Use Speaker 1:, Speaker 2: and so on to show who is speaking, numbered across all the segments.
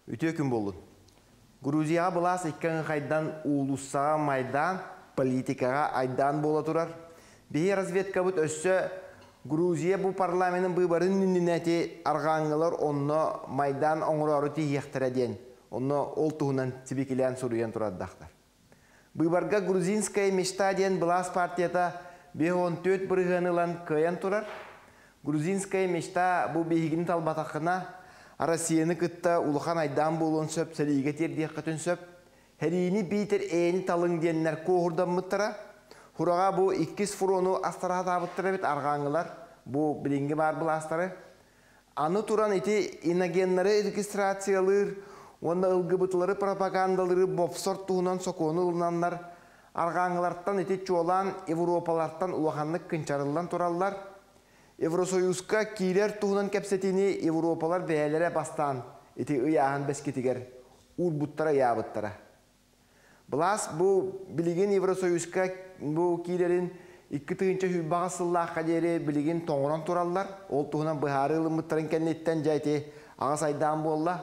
Speaker 1: Үтө күн болын. Грузияға бұлас еккен қайдан улуссаға майдан политикаға айдан бола тұрар. Бейі разведка бұд өссі Грузия бұл парламентін бұйбарын нүнінәте арғаңылар онны майдан оңырары тейектірі ден. Онны ол тұғынан тібекілен сұруен тұраддақтар. Бұйбарға грузинская мечта ден бұлас партията 5-14 бірғанылан көйен тұрар. Грузинская мечта бұл бейгінің талбатақына Россияны күтті ұлыған айдан болуын сөп, сәлейге тердек қытын сөп. Хәрейіні бейтер әйіні талың денлер қоғырдан мұттыра. Хураға бұл 2 фурону астыраға табыттыра бет арғаңылар. Бұл білінгі бар бұл астары. Аны туран еті иногенлері регистрациялыр, онда ылғы бұтылары пропагандалары бопсор туғынан соқуыны ұлынанлар. Арғаңылардан еті чолан Европалардан ұлағанлық күнчарылдан туралар. Евросоюзка кейлер туғынан кәпсетіні Европалар бәйелері бастан, еті ұяғын бәскетігер, ұр-бұттара яғыттара. Бұлас бұл білеген Евросоюзка бұл кейлерін 2-тығынша хүббаға сыллаққа дері білеген тоңыран туралар, ол туғынан бұхары ұлымыттарын кәнеттен жайты ағас айдан болла.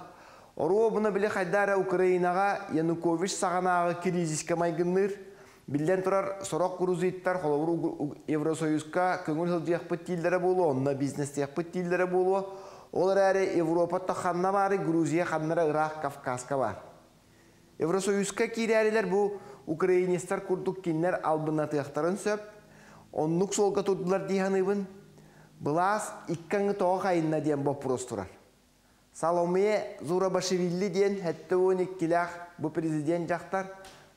Speaker 1: Оруы бұны біле қайдары Украинаға Янукович сағанағы кризиске майгынныр. Билден тұрар сорок грузиттар холовру Евросоюзка көңіл жылжияқпыт тилдері болу, онына бизнестияқпыт тилдері болу. Олар әрі Европатта қанна бары, Грузия қаннары Ирақ, Кавказка бар. Евросоюзка кейрәрілер бұл украинистар күрдік кенлер албынатықтарын сөп, онлық солға тұрдылар дейханыбын. Бұлас иккаңы тоға қайынна ден бопрос тұрар. Саломея Зурабашевилли ден әтті 12-лақ бұл президент жақтар.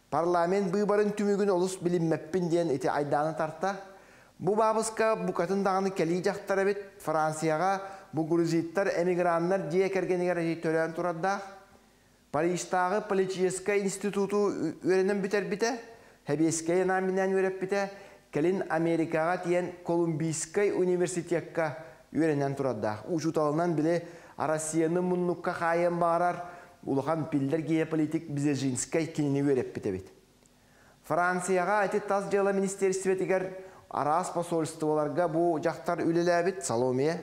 Speaker 1: Парламент бұйбарын түмігін олыс білінмәппін ден еті айданы тарта. Бұ бабысқа бұқатындағыны кәлі жақтары бет Францияға бұ грузиттар эмиграннар жие кәргенігер төлен тұрадда. Парижтағы политический институту өренім бітер-біті, Хәбескай наминен өреп біті, кәлін Америкаға тиен Колумбийскай университетка өренен тұрадда. Учуталынан біле Россияны мұнныққа қайын бағарар, улахан пилдер геополитик бізежинскай кенені өреп бітебет. Францияға әті тас жала министерстветігер арас посольстволарға бұл жақтар үліләбет, Саломея.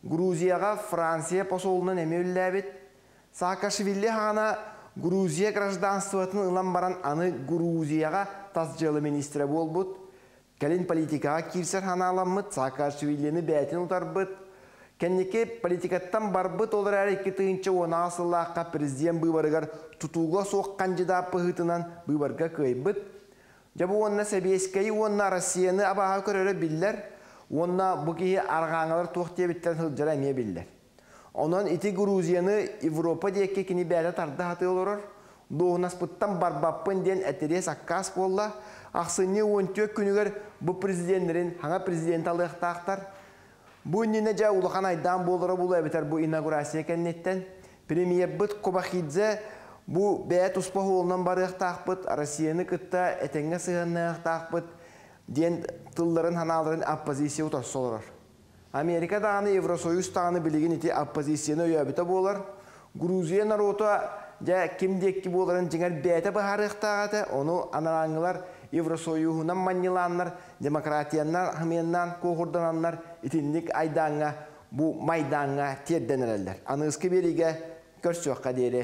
Speaker 1: Грузияға Франция посолынан әме үліләбет. Саакашвили ғана Грузия гражданстватын ұлан баран аны Грузияға тас жала министрі бол бұд. Кәлін политикаға кирсер ғана аламыд, Саакашвилini бәтін ұтар бұд. Кәнеке политикаттан барбыт олар әрі 2-10 асыллаққа президент бұйбарығар тұтуға соқ қанжыда пұғытынан бұйбарға көйбіт. Жабы онына Сәбескайы, онына Россияны абаға көрері білдер, онына бұкейі арғаңылар тоқтия біттен ғылжара әме білдер. Онын ити Грузияны Европа дейке кені бәді тарды хаты олырыр. Доғынас бұттан барбаппын ден әтірес аққас болла. Ақсыны 14 күнігер бұл президенттерін хаңа президент алықтақтар. Бұл нені жа ұлыған айдан болдыры бұл әбітер бұл инаугурация кәннеттен. Премьер бұд Кобахидзе бұл бәйт ұспақ олынан бары ұқтақпыд, Россияны күтті әтенге сығынны ұқтақпыд, ден тылларын ханаларын оппозиция ұтар солырар. Америка дағаны, Евросоюз дағаны білеген еті оппозицияны өйәбіті болар. Грузия народы жа кімдеккі боларын жеңер бәйті бұхары ұқтағаты, оны анараңылар Евросоюзынан манниланлар, демократияннан, хыменнан, коғырдананлар, итинlik айданға, bu майданға терденерелер. Анығызқы береге көрсөққа дейірі.